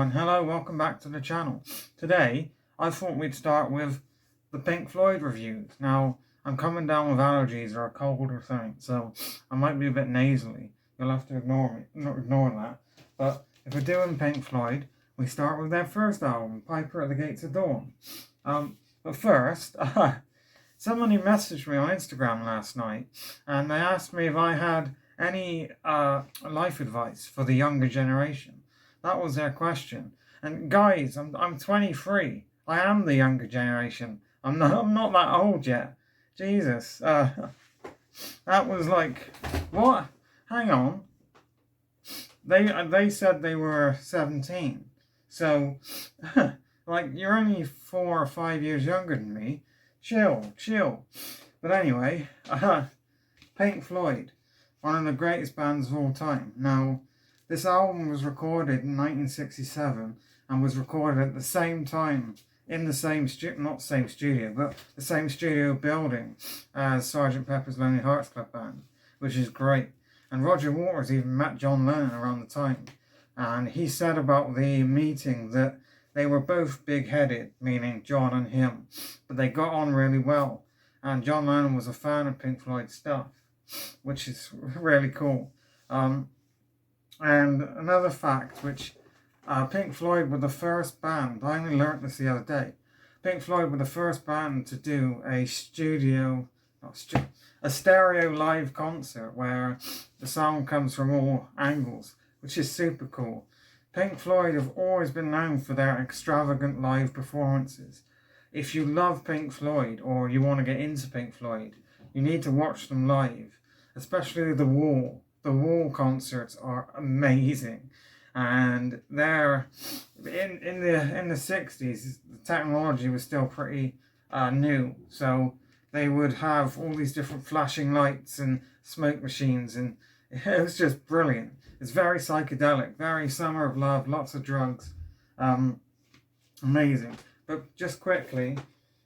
and hello, welcome back to the channel. Today, I thought we'd start with the Pink Floyd reviews. Now, I'm coming down with allergies or a cold or something, so I might be a bit nasally. You'll have to ignore me, not ignore that. But if we're doing Pink Floyd, we start with their first album, Piper at the Gates of Dawn. But first, somebody messaged me on Instagram last night, and they asked me if I had any life advice for the younger generation. That was their question. And guys, I'm 23. I am the younger generation. I'm not that old yet. Jesus. That was like, what? Hang on. They said they were 17. So, like, you're only 4 or 5 years younger than me. Chill. But anyway, Pink Floyd, one of the greatest bands of all time. Now, this album was recorded in 1967 and was recorded at the same time in the same not same studio, but the same studio building as Sgt. Pepper's Lonely Hearts Club Band, which is great. And Roger Waters even met John Lennon around the time, and he said about the meeting that they were both big-headed, meaning John and him, but they got on really well. And John Lennon was a fan of Pink Floyd stuff, which is really cool. And another fact, which Pink Floyd were the first band, I only learnt this the other day, Pink Floyd were the first band to do a stereo live concert where the sound comes from all angles, which is super cool. Pink Floyd have always been known for their extravagant live performances. If you love Pink Floyd or you want to get into Pink Floyd, you need to watch them live, especially The Wall. The Wall concerts are amazing, and they're in the 60s. The technology was still pretty new, so they would have all these different flashing lights and smoke machines, and it was just brilliant. It's very psychedelic, very Summer of Love, lots of drugs, amazing. But just quickly,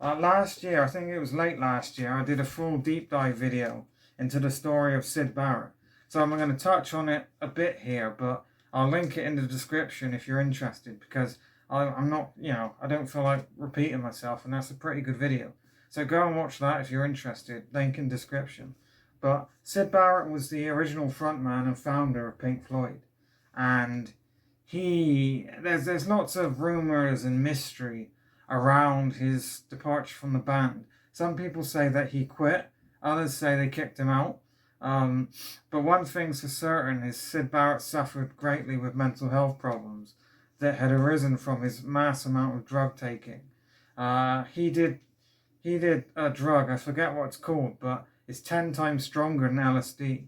last year, I think it was late last year, I did a full deep dive video into the story of Syd Barret. So I'm going to touch on it a bit here, but I'll link it in the description if you're interested, because I'm not, I don't feel like repeating myself, and that's a pretty good video. So go and watch that if you're interested, link in description. But Syd Barret was the original frontman and founder of Pink Floyd, and there's lots of rumours and mystery around his departure from the band. Some people say that he quit, others say they kicked him out. But one thing's for certain is Syd Barret suffered greatly with mental health problems that had arisen from his mass amount of drug taking. He did a drug, I forget what it's called, but it's 10 times stronger than LSD.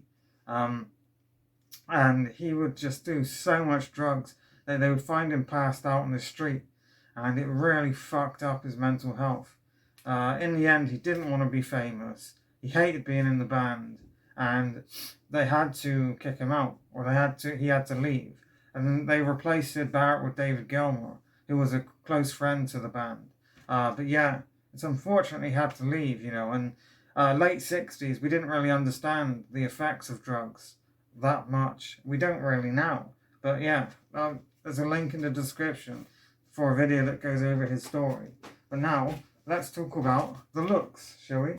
And he would just do so much drugs that they would find him passed out on the street, and it really fucked up his mental health. In the end, he didn't want to be famous. He hated being in the band, and they had to kick him out, or he had to leave. And then they replaced Syd Barret with David Gilmour, who was a close friend to the band. But yeah, it's unfortunate he had to leave, and late 60s, we didn't really understand the effects of drugs that much. We don't really now. But yeah, there's a link in the description for a video that goes over his story. But now, let's talk about the looks, shall we?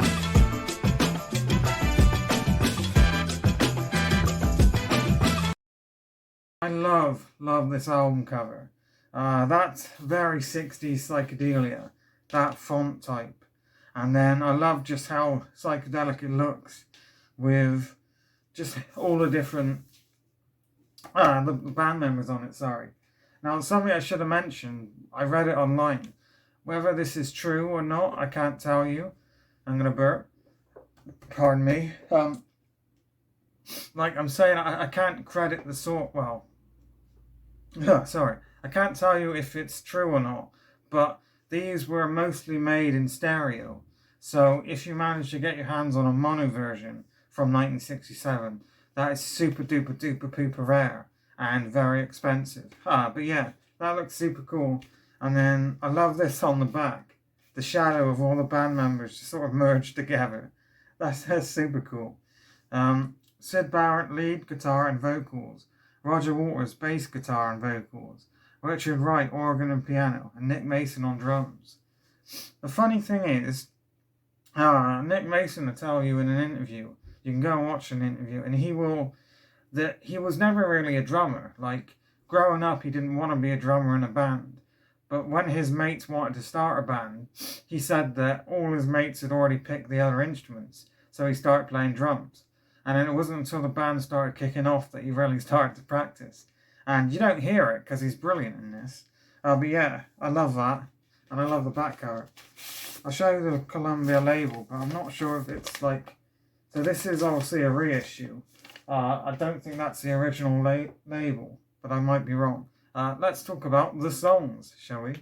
I love this album cover. That's very 60s psychedelia, that font type. And then I love just how psychedelic it looks with just all the different the band members on it, sorry. Now, something I should have mentioned, I read it online. Whether this is true or not, I can't tell you. I'm going to burp. Pardon me. Like I'm saying, I can't credit the sort, well, sorry, I can't tell you if it's true or not, but these were mostly made in stereo. So if you manage to get your hands on a mono version from 1967, that is super duper pooper rare and very expensive. But yeah, that looks super cool. And then I love this on the back. The shadow of all the band members just sort of merged together. That's super cool. Syd Barret, lead guitar and vocals. Roger Waters, bass guitar and vocals. Richard Wright organ and piano, and Nick Mason on drums. The funny thing is, Nick Mason will tell you in an interview, you can go and watch an interview, and he was never really a drummer. Like, growing up, he didn't want to be a drummer in a band. But when his mates wanted to start a band, he said that all his mates had already picked the other instruments, so he started playing drums. And then it wasn't until the band started kicking off that he really started to practice. And you don't hear it because he's brilliant in this. But yeah, I love that. And I love the back cover. I'll show you the Columbia label, but I'm not sure if it's like... So this is obviously a reissue. I don't think that's the original label, but I might be wrong. Let's talk about the songs, shall we?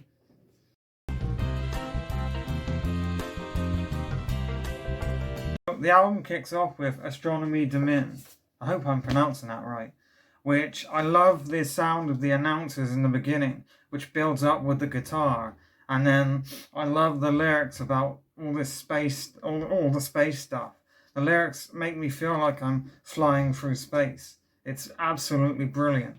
The album kicks off with Astronomie de Min. I hope I'm pronouncing that right. Which, I love the sound of the announcers in the beginning, which builds up with the guitar. And then I love the lyrics about all this space, all the space stuff. The lyrics make me feel like I'm flying through space. It's absolutely brilliant.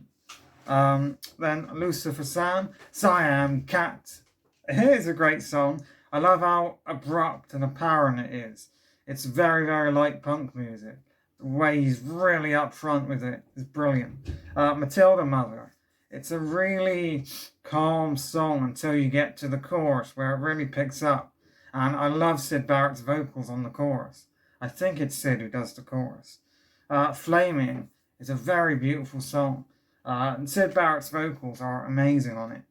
Then Lucifer Sam, Siam Cat. Here's a great song. I love how abrupt and apparent it is. It's very, very light punk music. The way he's really up front with it is brilliant. Matilda Mother. It's a really calm song until you get to the chorus where it really picks up. And I love Syd Barret's vocals on the chorus. I think it's Syd who does the chorus. Flaming is a very beautiful song. And Syd Barret's vocals are amazing on it.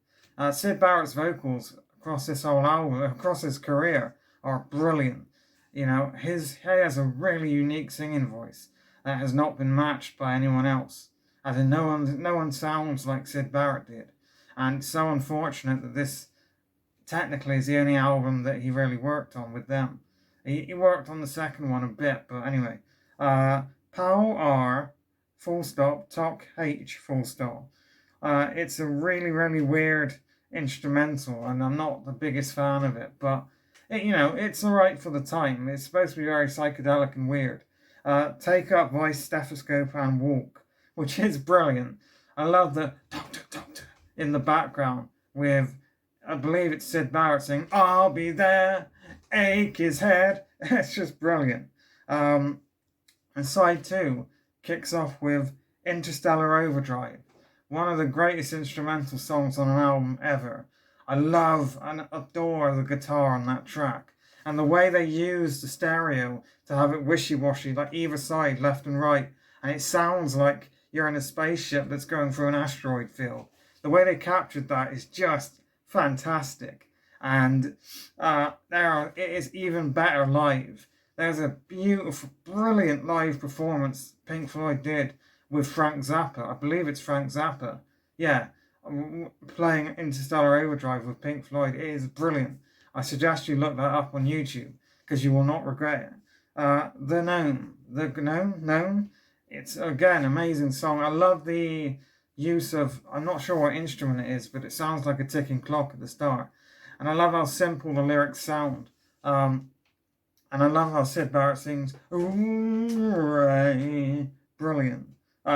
Syd Barret's vocals across this whole album, across his career, are brilliant. You know, he has a really unique singing voice that has not been matched by anyone else. As in, no one sounds like Syd Barret did. And it's so unfortunate that this technically is the only album that he really worked on with them. He worked on the second one a bit, but anyway. Pow R, full stop, Tok H, full stop. It's a really, really weird instrumental, and I'm not the biggest fan of it, but it's alright for the time. It's supposed to be very psychedelic and weird. Take Up Voice, Stethoscope and Walk, which is brilliant. I love the doctor, doctor in the background with, I believe it's Syd Barret saying, I'll be there, ache his head. It's just brilliant. And side 2 kicks off with Interstellar Overdrive, one of the greatest instrumental songs on an album ever. I love and adore the guitar on that track. And the way they use the stereo to have it wishy-washy, like either side, left and right. And it sounds like you're in a spaceship that's going through an asteroid field. The way they captured that is just fantastic. And it is even better live. There's a beautiful, brilliant live performance Pink Floyd did with Frank Zappa. I believe it's Frank Zappa. Yeah, playing Interstellar Overdrive with Pink Floyd. It is brilliant. I suggest you look that up on YouTube because you will not regret it. The Gnome. It's, again, amazing song. I love the use of, I'm not sure what instrument it is, but it sounds like a ticking clock at the start. And I love how simple the lyrics sound. And I love how Syd Barret sings, hooray, brilliant.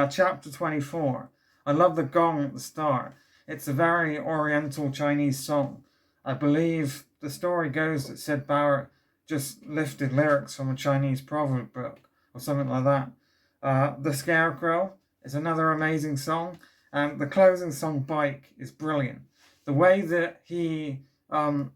Chapter 24. I love the gong at the start. It's a very oriental Chinese song. I believe the story goes that Syd Barret just lifted lyrics from a Chinese proverb book or something like that. The Scarecrow is another amazing song. And the closing song, Bike, is brilliant. The way that he... the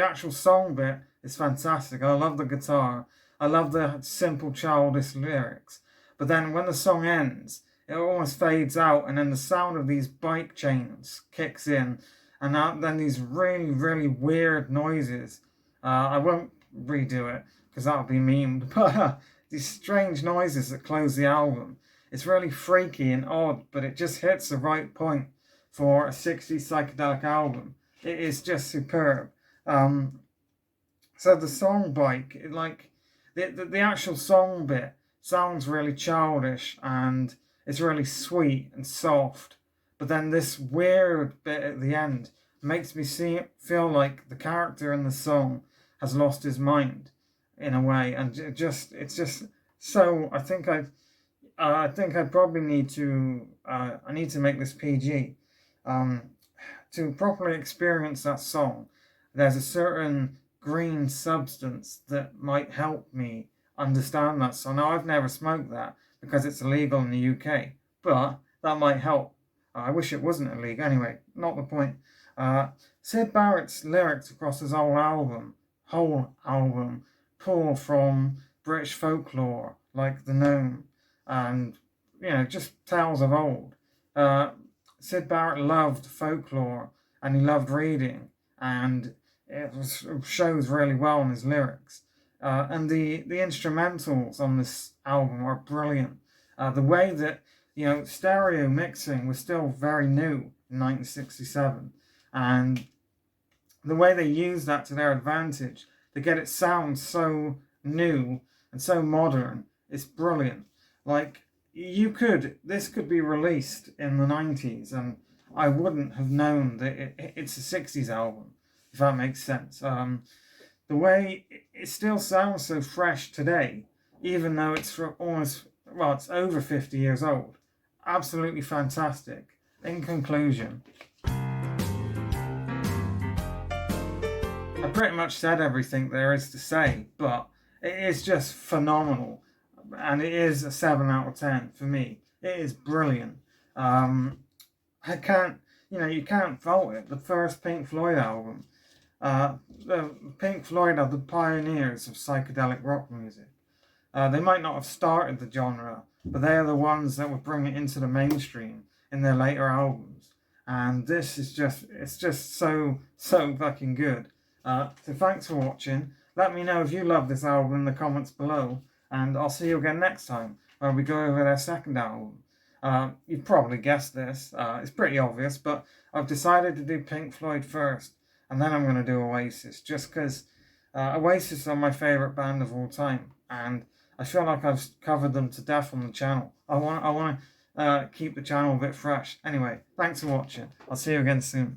actual song bit is fantastic. I love the guitar. I love the simple childish lyrics. But then when the song ends, it almost fades out, and then the sound of these bike chains kicks in, and then these really, really weird noises. I won't redo it because that'll be memed, but these strange noises that close the album. It's really freaky and odd, but it just hits the right point for a 60s psychedelic album. It is just superb. So the song Bike, the actual song bit sounds really childish and it's really sweet and soft. But then this weird bit at the end makes me feel like the character in the song has lost his mind in a way. And it's just so, I think I think I probably need to, I need to make this PG. To properly experience that song, there's a certain green substance that might help me understand that song. Now, I've never smoked that because it's illegal in the UK, but that might help. I wish it wasn't illegal. Anyway, not the point. Uh, Syd Barret's lyrics across his whole album, pull from British folklore like the gnome and, just tales of old. Uh, Syd Barret loved folklore and he loved reading, and it shows really well in his lyrics. And the instrumentals on this album are brilliant. The way that stereo mixing was still very new in 1967, and the way they used that to their advantage to get it sound so new and so modern is brilliant. Like, this could be released in the 90s and I wouldn't have known that it's a 60s album, if that makes sense. The way it still sounds so fresh today, even though it's it's over 50 years old. Absolutely fantastic. In conclusion, I pretty much said everything there is to say, but it is just phenomenal. And it is a 7 out of 10 for me. It is brilliant. I can't, you can't fault it. The first Pink Floyd album. The Pink Floyd are the pioneers of psychedelic rock music. They might not have started the genre, but they are the ones that would bring it into the mainstream in their later albums. And this is it's just so fucking good. So thanks for watching. Let me know if you love this album in the comments below, and I'll see you again next time when we go over their second album. You've probably guessed this. It's pretty obvious, but I've decided to do Pink Floyd first, and then I'm going to do Oasis, just because Oasis are my favourite band of all time, and I feel like I've covered them to death on the channel. I want to keep the channel a bit fresh. Anyway, thanks for watching. I'll see you again soon.